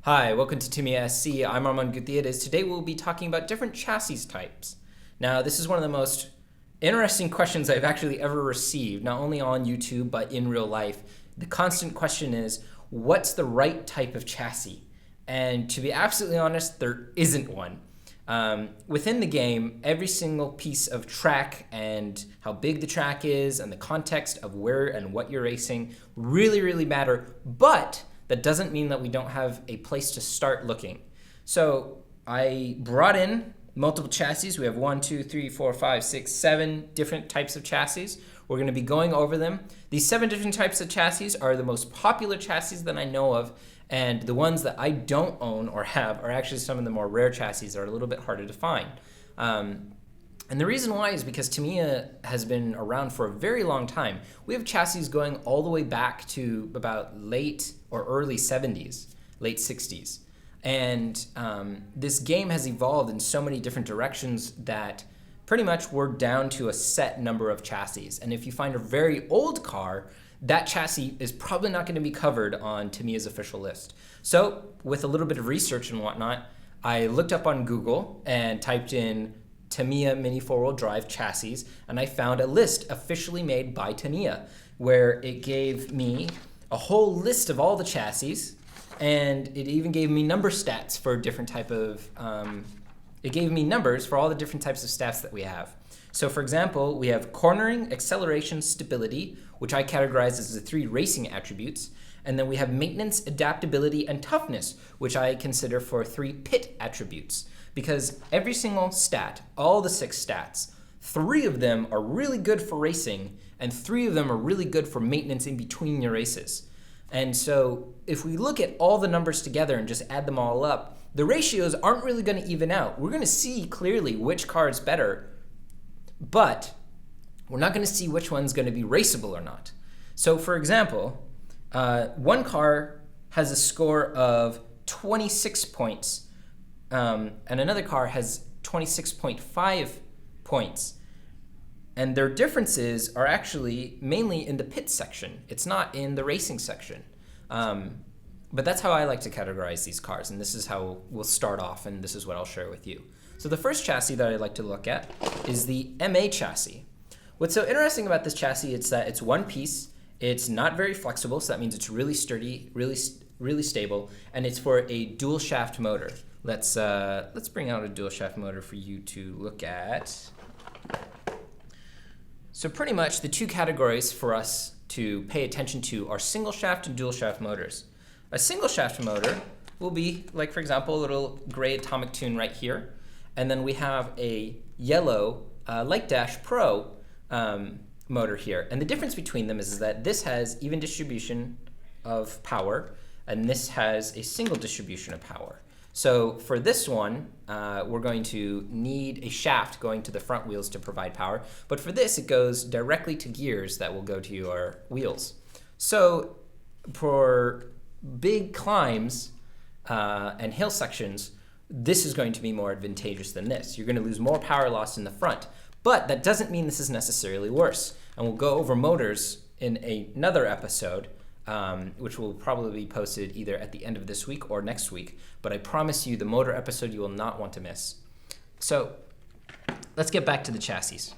Hi, welcome to TamiyaSC. I'm Armand Gutierrez. Today we'll be talking about different chassis types. Now, this is one of the most interesting questions I've actually ever received, not only on YouTube, but in real life. The constant question is, what's the right type of chassis? And to be absolutely honest, there isn't one. Within the game, every single piece of track and how big the track is and the context of where and what you're racing really matter, but that doesn't mean that we don't have a place to start looking. So I brought in multiple chassis. We have 1, 2, 3, 4, 5, 6, 7 different types of chassis. We're going to be going over them. These 7 different types of chassis are the most popular chassis that I know of, and the ones that I don't own or have are actually some of the more rare chassis that are a little bit harder to find. And the reason why is because Tamiya has been around for a very long time. We have chassis going all the way back to about late or early 70s, late 60s. And this game has evolved in so many different directions that pretty much we're down to a set number of chassis. And if you find a very old car, that chassis is probably not going to be covered on Tamiya's official list. So with a little bit of research and whatnot, I looked up on Google and typed in Tamiya mini four-wheel drive chassis, and I found a list officially made by Tamiya where it gave me a whole list of all the chassis, and it even gave me number stats for different type of, it gave me numbers for all the different types of stats that we have. So for example, we have cornering, acceleration, stability, which I categorize as the 3 racing attributes. And then we have maintenance, adaptability, and toughness, which I consider for 3 pit attributes. Because every single stat, all the 6 stats, 3 of them are really good for racing, and 3 of them are really good for maintenance in between your races. And so if we look at all the numbers together and just add them all up, the ratios aren't really going to even out. We're going to see clearly which car is better, but we're not going to see which one's going to be raceable or not. So for example, one car has a score of 26 points, and another car has 26.5 points. And their differences are actually mainly in the pit section. It's not in the racing section. But that's how I like to categorize these cars, and this is how we'll start off, and this is what I'll share with you. So the first chassis that I'd like to look at is the MA chassis. What's so interesting about this chassis is that it's one piece, it's not very flexible, so that means it's really sturdy, really stable, and it's for a dual shaft motor. Let's bring out a dual shaft motor for you to look at. So pretty much the 2 categories for us to pay attention to are single shaft and dual shaft motors. A single shaft motor will be, like for example, a little gray atomic tune right here, and then we have a yellow Light Dash Pro motor here. And the difference between them is that this has even distribution of power, and this has a single distribution of power. So for this one, we're going to need a shaft going to the front wheels to provide power. But for this, it goes directly to gears that will go to your wheels. So for big climbs and hill sections, this is going to be more advantageous than this. You're going to lose more power loss in the front. But that doesn't mean this is necessarily worse. And we'll go over motors in another episode, which will probably be posted either at the end of this week or next week. But I promise you the motor episode you will not want to miss. So let's get back to the chassis.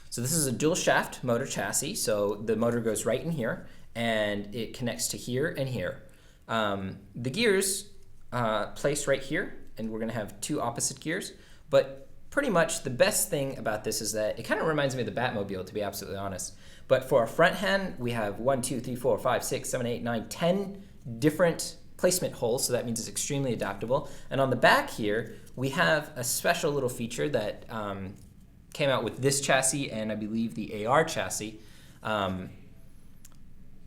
So this is a dual shaft motor chassis. So the motor goes right in here, and it connects to here and here. The gears place right here, and we're going to have 2 opposite gears. But pretty much the best thing about this is that it kind of reminds me of the Batmobile, to be absolutely honest. But for our front hand, we have 1, 2, 3, 4, 5, 6, 7, 8, 9, 10 different placement holes, so that means it's extremely adaptable. And on the back here, we have a special little feature that came out with this chassis and I believe the AR chassis.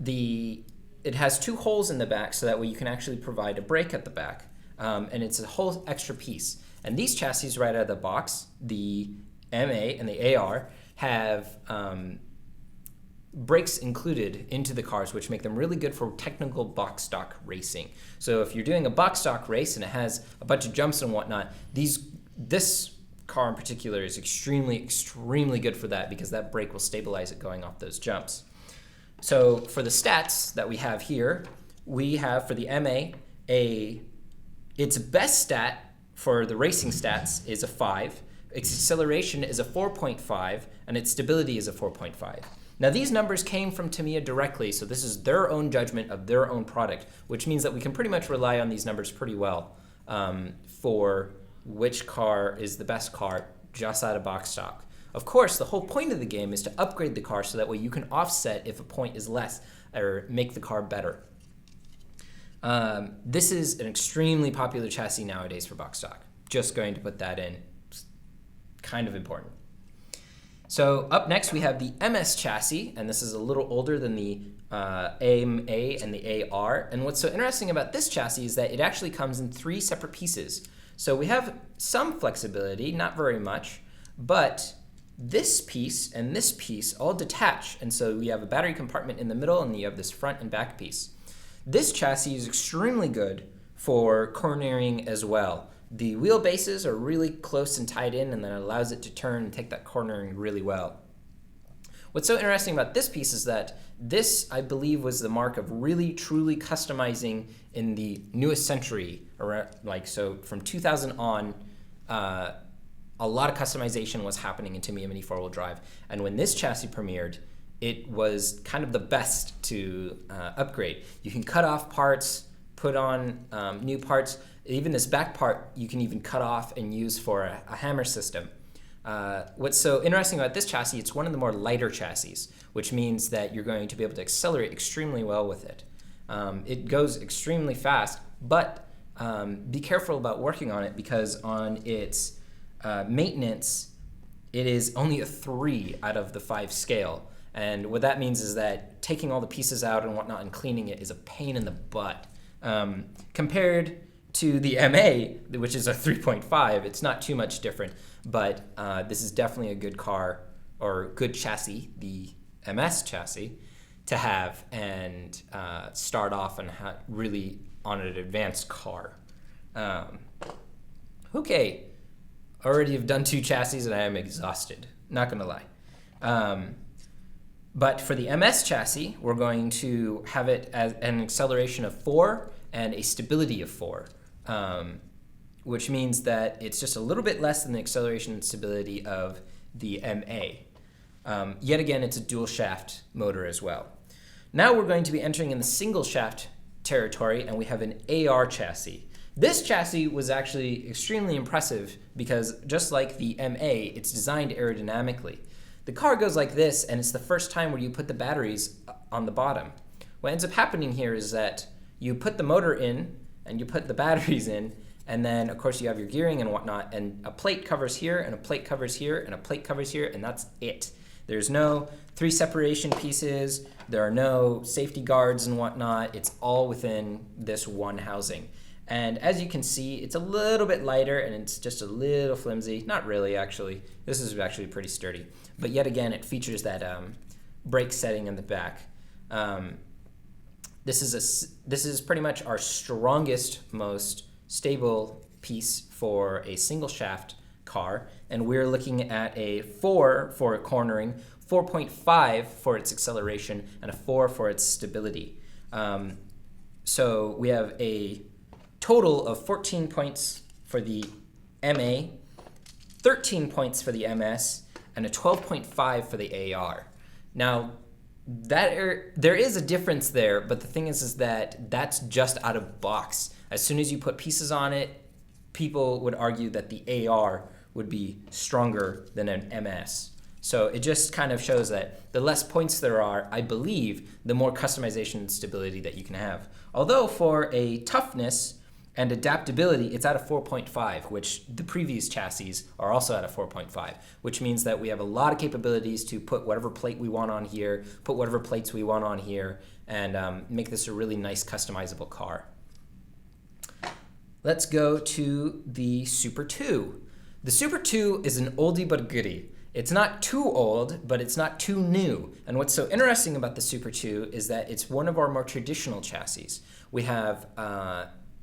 It has 2 holes in the back, so that way you can actually provide a brake at the back. And it's a whole extra piece. And these chassis right out of the box, the MA and the AR, have brakes included into the cars, which make them really good for technical box stock racing. So if you're doing a box stock race and it has a bunch of jumps and whatnot, this car in particular is extremely good for that, because that brake will stabilize it going off those jumps. So for the stats that we have here, we have for the MA a Its best stat for the racing stats is a 5. Its acceleration is a 4.5, and its stability is a 4.5. Now, these numbers came from Tamiya directly, so this is their own judgment of their own product, which means that we can pretty much rely on these numbers pretty well for which car is the best car just out of box stock. Of course, the whole point of the game is to upgrade the car so that way you can offset if a point is less or make the car better. This is an extremely popular chassis nowadays for box stock. Just going to put that in. It's kind of important. So up next we have the MS chassis, and this is a little older than the AMA and the AR. And what's so interesting about this chassis is that it actually comes in 3 separate pieces. So we have some flexibility, not very much, but this piece and this piece all detach. And so we have a battery compartment in the middle, and you have this front and back piece. This chassis is extremely good for cornering as well. The wheelbases are really close and tied in, and that allows it to turn and take that cornering really well. What's so interesting about this piece is that this, I believe, was the mark of really truly customizing in the newest century. So from 2000 on, a lot of customization was happening in Tamiya Mini 4-wheel drive. And when this chassis premiered, it was kind of the best to upgrade. You can cut off parts, put on new parts. Even this back part you can even cut off and use for a hammer system. What's so interesting about this chassis, it's one of the more lighter chassis, which means that you're going to be able to accelerate extremely well with it. It goes extremely fast, but be careful about working on it because on its maintenance, it is only a 3 out of the 5 scale. And what that means is that taking all the pieces out and whatnot and cleaning it is a pain in the butt. Compared to the MA, which is a 3.5, it's not too much different, but this is definitely a good car or good chassis, the MS chassis, to have and start off and really on an advanced car. Okay, already have done 2 chassis and I am exhausted, not gonna lie. But for the MS chassis, we're going to have it as an acceleration of 4 and a stability of 4, which means that it's just a little bit less than the acceleration and stability of the MA. Yet again, it's a dual shaft motor as well. Now we're going to be entering in the single shaft territory, and we have an AR chassis. This chassis was actually extremely impressive because just like the MA, it's designed aerodynamically. The car goes like this, and it's the first time where you put the batteries on the bottom. What ends up happening here is that you put the motor in, and you put the batteries in, and then, of course, you have your gearing and whatnot, and a plate covers here, and a plate covers here, and a plate covers here, and that's it. There's no 3 separation pieces. There are no safety guards and whatnot. It's all within this one housing. And as you can see, it's a little bit lighter, and it's just a little flimsy. Not really, actually. This is actually pretty sturdy. But yet again, it features that brake setting in the back. This is pretty much our strongest, most stable piece for a single shaft car, and we're looking at a 4 for cornering, 4.5 for its acceleration, and a 4 for its stability. So we have a total of 14 points for the MA, 13 points for the MS, and a 12.5 for the AR. Now, there is a difference there, but the thing is that that's just out of box. As soon as you put pieces on it, people would argue that the AR would be stronger than an MS. So it just kind of shows that the less points there are, I believe, the more customization and stability that you can have. Although for a toughness and adaptability, it's at a 4.5, which the previous chassis are also at a 4.5, which means that we have a lot of capabilities to put whatever plate we want on here, put whatever plates we want on here, and make this a really nice customizable car. Let's go to the Super 2. The Super 2 is an oldie but a goodie. It's not too old, but it's not too new. And what's so interesting about the Super 2 is that it's one of our more traditional chassis. We have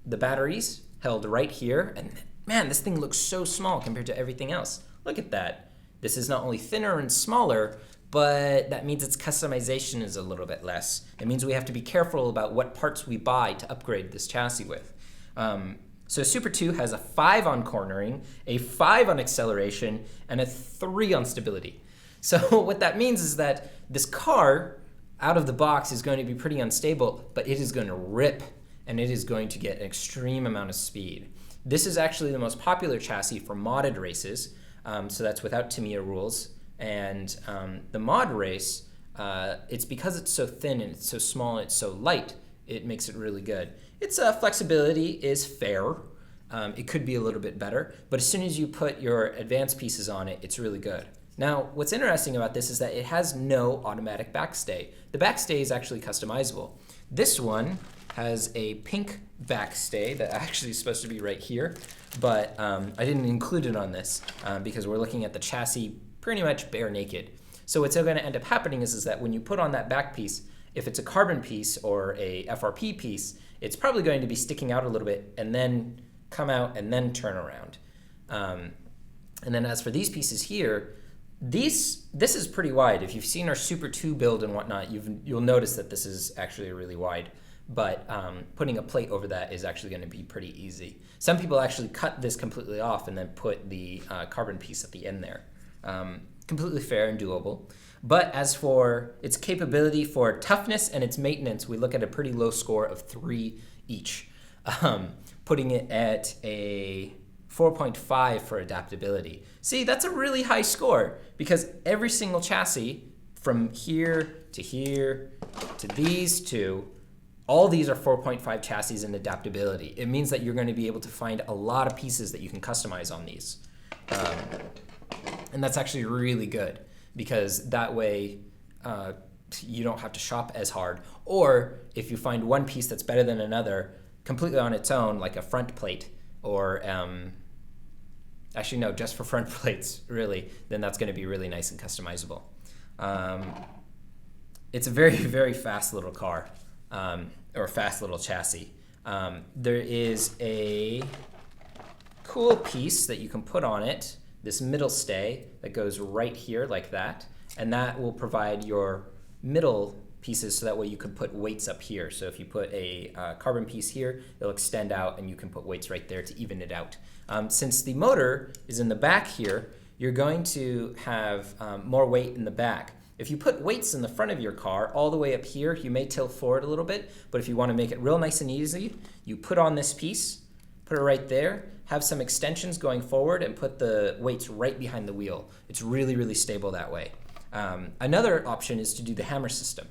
the batteries held right here, and man, this thing looks so small compared to everything else. Look at that. This is not only thinner and smaller, but that means its customization is a little bit less. It means we have to be careful about what parts we buy to upgrade this chassis with. So Super 2 has a 5 on cornering, a 5 on acceleration, and a 3 on stability. So what that means is that this car out of the box is going to be pretty unstable, but it is going to rip and it is going to get an extreme amount of speed. This is actually the most popular chassis for modded races, so that's without Tamiya rules. And the mod race, it's because it's so thin and it's so small and it's so light, it makes it really good. Its flexibility is fair. It could be a little bit better, but as soon as you put your advanced pieces on it, it's really good. Now, what's interesting about this is that it has no automatic backstay. The backstay is actually customizable. This one has a pink backstay that actually is supposed to be right here, but I didn't include it on this because we're looking at the chassis pretty much bare naked. So what's going to end up happening is that when you put on that back piece, if it's a carbon piece or a FRP piece, it's probably going to be sticking out a little bit and then come out and then turn around. And then as for these pieces here, this is pretty wide. If you've seen our Super 2 build and whatnot, you'll notice that this is actually really wide. But putting a plate over that is actually going to be pretty easy. Some people actually cut this completely off and then put the carbon piece at the end there. Completely fair and doable. But as for its capability for toughness and its maintenance, we look at a pretty low score of 3 each, putting it at a 4.5 for adaptability. See, that's a really high score because every single chassis from here to these two, all these are 4.5 chassis in adaptability. It means that you're going to be able to find a lot of pieces that you can customize on these. And that's actually really good because that way you don't have to shop as hard. Or if you find one piece that's better than another completely on its own, like a front plate, or actually no, just for front plates, really, then that's going to be really nice and customizable. It's a very, very fast little car, or fast little chassis. There is a cool piece that you can put on it, this middle stay that goes right here like that, and that will provide your middle pieces so that way you can put weights up here. So if you put a carbon piece here, it'll extend out and you can put weights right there to even it out. Since the motor is in the back here, you're going to have more weight in the back. If you put weights in the front of your car all the way up here, you may tilt forward a little bit, but if you want to make it real nice and easy, you put on this piece, put it right there, have some extensions going forward, and put the weights right behind the wheel. It's really, really stable that way. Another option is to do the hammer system.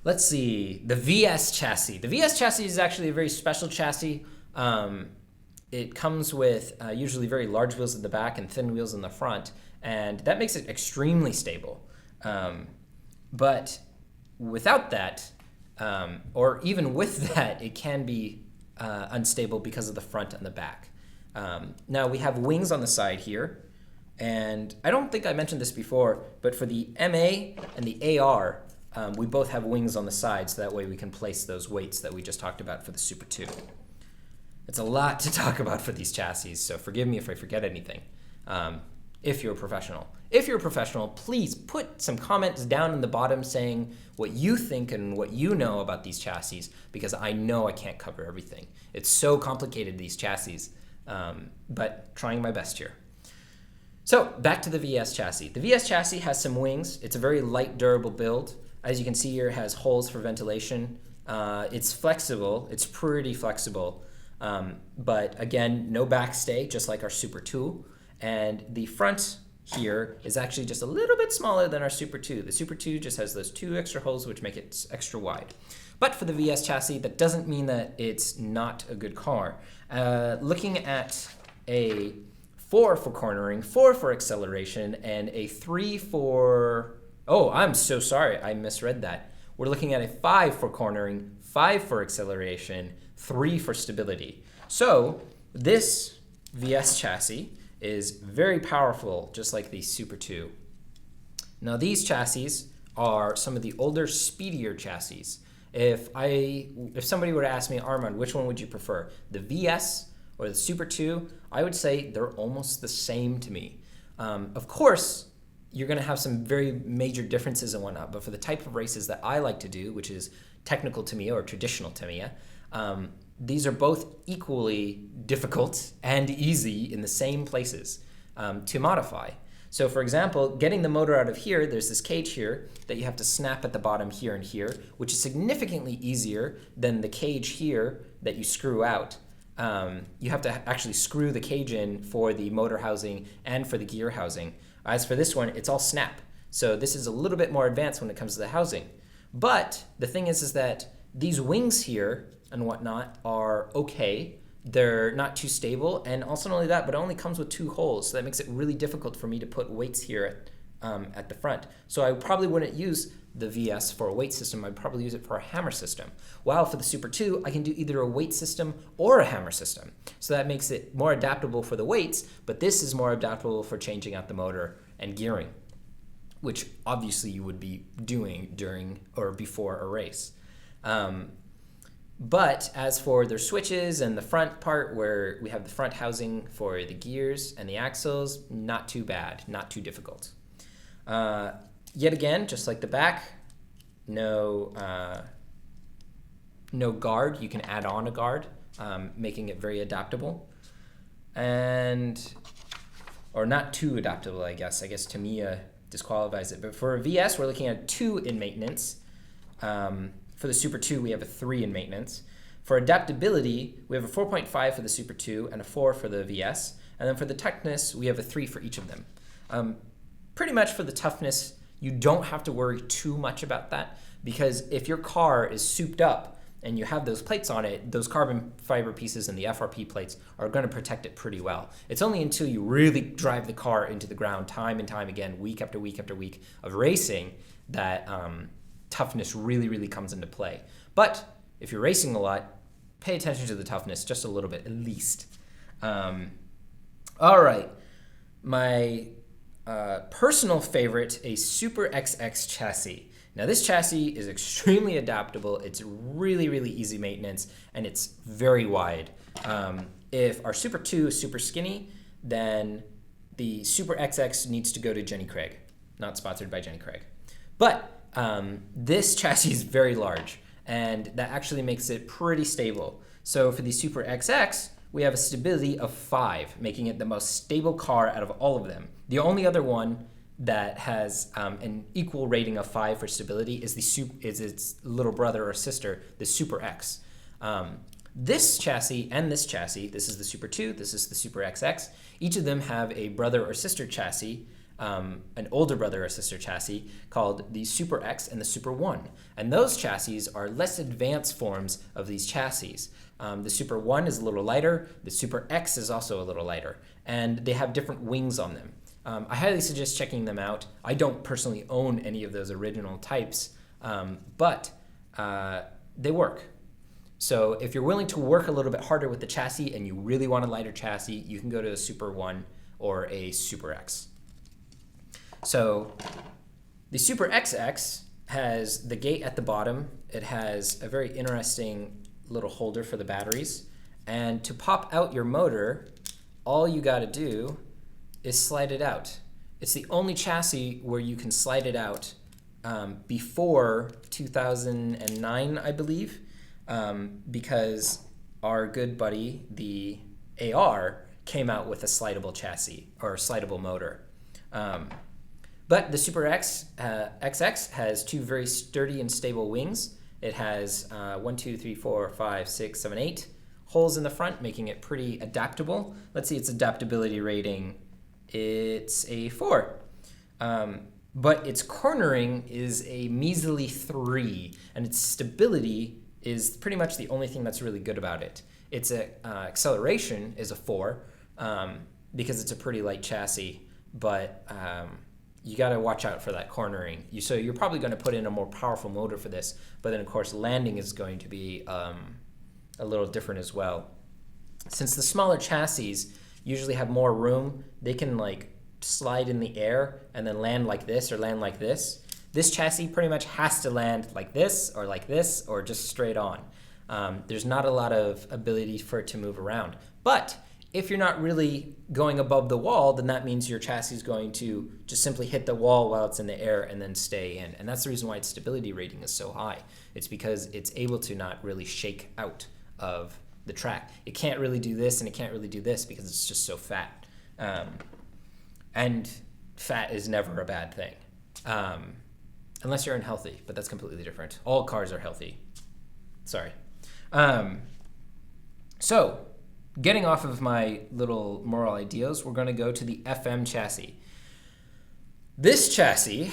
Let's see, the VS chassis. The VS chassis is actually a very special chassis. It comes with usually very large wheels in the back and thin wheels in the front, and that makes it extremely stable. But without that, or even with that, it can be unstable because of the front and the back. Now we have wings on the side here, and I don't think I mentioned this before, but for the MA and the AR, we both have wings on the side, so that way we can place those weights that we just talked about for the Super 2. It's a lot to talk about for these chassis, so forgive me if I forget anything. If you're a professional. If you're a professional, please put some comments down in the bottom saying what you think and what you know about these chassis, because I know I can't cover everything. It's so complicated, these chassis, but trying my best here. So back to the VS chassis. The VS chassis has some wings. It's a very light, durable build. As you can see here, it has holes for ventilation. It's flexible. It's pretty flexible. But again, no backstay, just like our Super 2. And the front here is actually just a little bit smaller than our Super 2. The Super 2 just has those 2 extra holes, which make it extra wide. But for the VS chassis, that doesn't mean that it's not a good car. Looking at a 4 for cornering, 4 for acceleration, and a 3 for... Oh, I'm so sorry, I misread that. We're looking at a 5 for cornering, 5 for acceleration, 3 for stability. So this VS chassis is very powerful, just like the Super 2. Now these chassis are some of the older, speedier chassis. If somebody were to ask me, Armand, which one would you prefer, the VS or the Super 2, I would say they're almost the same to me. Of course, you're going to have some very major differences and whatnot, but for the type of races that I like to do, which is technical Tamiya or traditional Tamiya, these are both equally difficult and easy in the same places to modify. So for example, getting the motor out of here, there's this cage here that you have to snap at the bottom here and here, which is significantly easier than the cage here that you screw out. You have to actually screw the cage in for the motor housing and for the gear housing. As for this one, it's all snap. So this is a little bit more advanced when it comes to the housing. But the thing is that these wings here and whatnot are okay. They're not too stable, and also not only that, but it only comes with 2 holes, so that makes it really difficult for me to put weights here at the front. So I probably wouldn't use the VS for a weight system. I'd probably use it for a hammer system. While for the Super 2, I can do either a weight system or a hammer system. So that makes it more adaptable for the weights, but this is more adaptable for changing out the motor and gearing, which obviously you would be doing during or before a race. But as for their switches and the front part where we have the front housing for the gears and the axles, not too bad, not too difficult. Yet again, just like the back, no guard. You can add on a guard, making it very adaptable. Or not too adaptable, I guess. I guess Tamiya disqualifies it. But for a VS, we're looking at 2 in maintenance. For the Super 2, we have a 3 in maintenance. For adaptability, we have a 4.5 for the Super 2 and a 4 for the VS. And then for the toughness, we have a 3 for each of them. Pretty much for the toughness, you don't have to worry too much about that, because if your car is souped up and you have those plates on it, those carbon fiber pieces and the FRP plates are going to protect it pretty well. It's only until you really drive the car into the ground time and time again, week after week after week of racing, that toughness really comes into play. But if you're racing a lot, pay attention to the toughness just a little bit at least. All right, my personal favorite, a Super XX chassis. Now this chassis is extremely adaptable, it's really easy maintenance, and it's very wide. If our Super 2 is super skinny, then the Super XX needs to go to Jenny Craig. Not sponsored by Jenny Craig. But this chassis is very large, and that actually makes it pretty stable. So for the Super XX, we have a stability of 5, making it the most stable car out of all of them. The only other one that has an equal rating of 5 for stability is its little brother or sister, the Super X. This chassis and this chassis, this is the Super 2, this is the Super XX, each of them have a brother or sister chassis, an older brother or sister chassis called the Super X and the Super 1. And those chassis are less advanced forms of these chassis. The Super 1 is a little lighter, the Super X is also a little lighter, and they have different wings on them. I highly suggest checking them out. I don't personally own any of those original types, but they work. So if you're willing to work a little bit harder with the chassis and you really want a lighter chassis, you can go to a Super 1 or a Super X. So the Super XX has the gate at the bottom. It has a very interesting little holder for the batteries. And to pop out your motor, all you got to do is slide it out. It's the only chassis where you can slide it out before 2009, I believe, because our good buddy, the AR, came out with a slidable chassis or slidable motor. But the Super X XX has 2 very sturdy and stable wings. It has 1, 2, 3, 4, 5, 6, 7, 8 holes in the front, making it pretty adaptable. Let's see its adaptability rating. It's a 4. But its cornering is a measly 3, and its stability is pretty much the only thing that's really good about it. Its acceleration is a 4 because it's a pretty light chassis, but you got to watch out for that cornering. So you're probably going to put in a more powerful motor for this, but then of course landing is going to be a little different as well. Since the smaller chassis usually have more room, they can like slide in the air and then land like this or land like this. This chassis pretty much has to land like this or just straight on. There's not a lot of ability for it to move around. But if you're not really going above the wall, then that means your chassis is going to just simply hit the wall while it's in the air and then stay in. And that's the reason why its stability rating is so high. It's because it's able to not really shake out of the track. It can't really do this and it can't really do this because it's just so fat. And fat is never a bad thing. Unless you're unhealthy, but that's completely different. All cars are healthy. Sorry. So, getting off of my little moral ideals, we're going to go to the FM chassis. This chassis,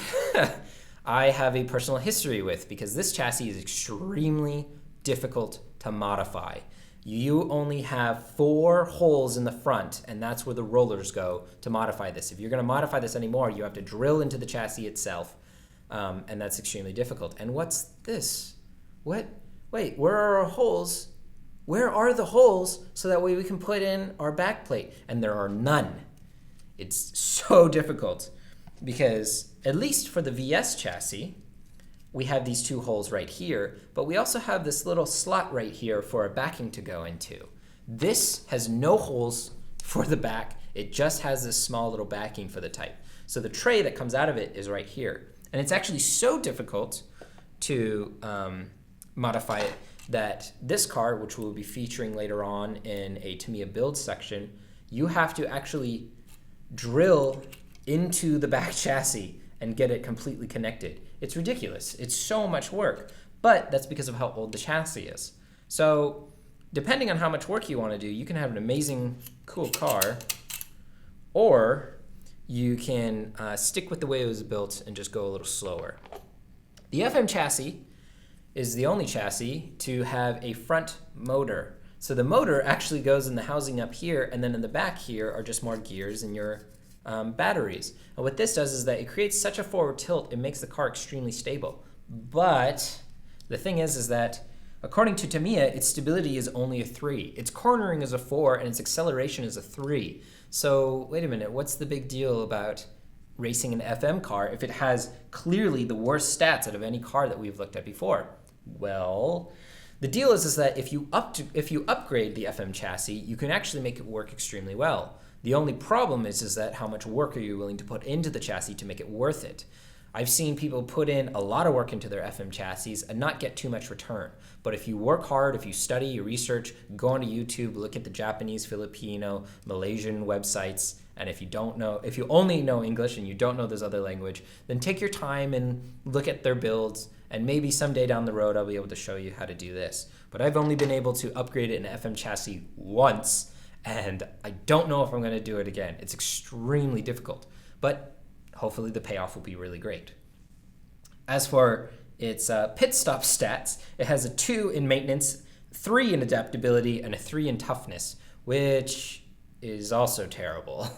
I have a personal history with because this chassis is extremely difficult to modify. You only have 4 holes in the front, and that's where the rollers go to modify this. If you're going to modify this anymore, you have to drill into the chassis itself, and that's extremely difficult. And what's this? What? Wait, where are our holes? Where are the holes so that way we can put in our back plate? And there are none. It's so difficult because, at least for the VS chassis, we have these 2 holes right here, but we also have this little slot right here for our backing to go into. This has no holes for the back. It just has this small little backing for the type. So the tray that comes out of it is right here. And it's actually so difficult to modify it that this car, which we'll be featuring later on in a Tamiya build section, you have to actually drill into the back chassis and get it completely connected. It's ridiculous. It's so much work, but that's because of how old the chassis is. So depending on how much work you want to do, you can have an amazing, cool car, or you can stick with the way it was built and just go a little slower. The FM chassis is the only chassis to have a front motor. So the motor actually goes in the housing up here, and then in the back here are just more gears and your batteries. And what this does is that it creates such a forward tilt, it makes the car extremely stable. But the thing is that according to Tamiya, its stability is only a 3. Its cornering is a 4, and its acceleration is a 3. So wait a minute, what's the big deal about racing an FM car if it has clearly the worst stats out of any car that we've looked at before? Well, the deal is that if you upgrade the FM chassis, you can actually make it work extremely well. The only problem is that how much work are you willing to put into the chassis to make it worth it? I've seen people put in a lot of work into their FM chassis and not get too much return. But if you work hard, if you study, you research, go onto YouTube, look at the Japanese, Filipino, Malaysian websites, and if you only know English and you don't know this other language, then take your time and look at their builds, and maybe someday down the road I'll be able to show you how to do this. But I've only been able to upgrade it in an FM chassis once, and I don't know if I'm going to do it again. It's extremely difficult, but hopefully the payoff will be really great. As for its pit stop stats, it has a 2 in maintenance, 3 in adaptability, and a 3 in toughness, which is also terrible.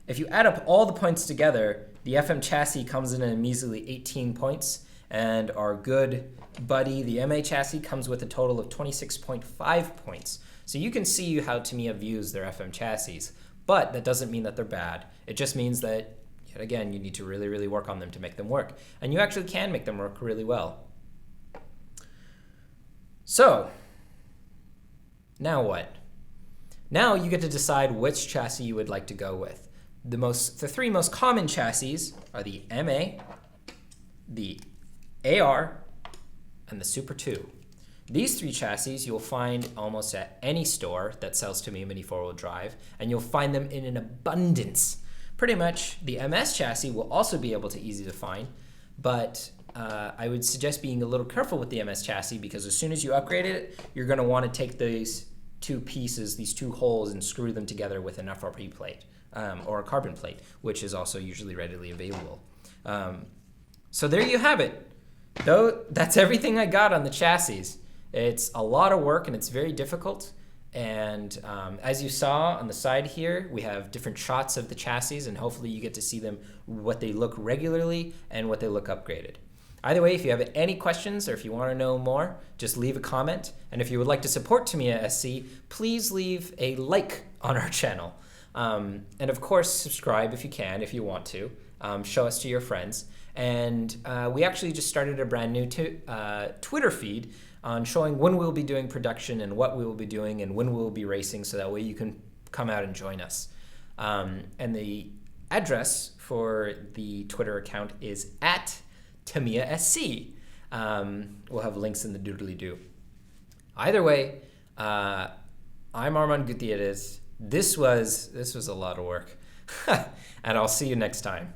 If you add up all the points together, the FM chassis comes in at a measly 18 points, and our good buddy, the MA chassis, comes with a total of 26.5 points. So you can see how Tamiya views their FM chassis, but that doesn't mean that they're bad. It just means that, yet again, you need to really, really work on them to make them work. And you actually can make them work really well. So, now what? Now you get to decide which chassis you would like to go with. The 3 most common chassis are the MA, the AR, and the Super 2. These 3 chassis you'll find almost at any store that sells Tamiya Mini 4-wheel drive, and you'll find them in an abundance. Pretty much, the MS chassis will also be able to easy to find, but I would suggest being a little careful with the MS chassis because as soon as you upgrade it, you're going to want to take these 2 pieces, these 2 holes, and screw them together with an FRP plate or a carbon plate, which is also usually readily available. So there you have it. Though that's everything I got on the chassis. It's a lot of work and it's very difficult. And as you saw on the side here, we have different shots of the chassis, and hopefully you get to see them, what they look regularly and what they look upgraded. Either way, if you have any questions or if you want to know more, just leave a comment. And if you would like to support TamiyaSC, please leave a like on our channel. And of course, subscribe if you can, if you want to. Show us to your friends. And we actually just started a brand new Twitter feed on showing when we'll be doing production and what we will be doing and when we'll be racing, so that way you can come out and join us. And the address for the Twitter account is at TamiyaSC. We'll have links in the doodly-doo. Either way, Uh, I'm Armand Gutierrez. This was a lot of work. And I'll see you next time.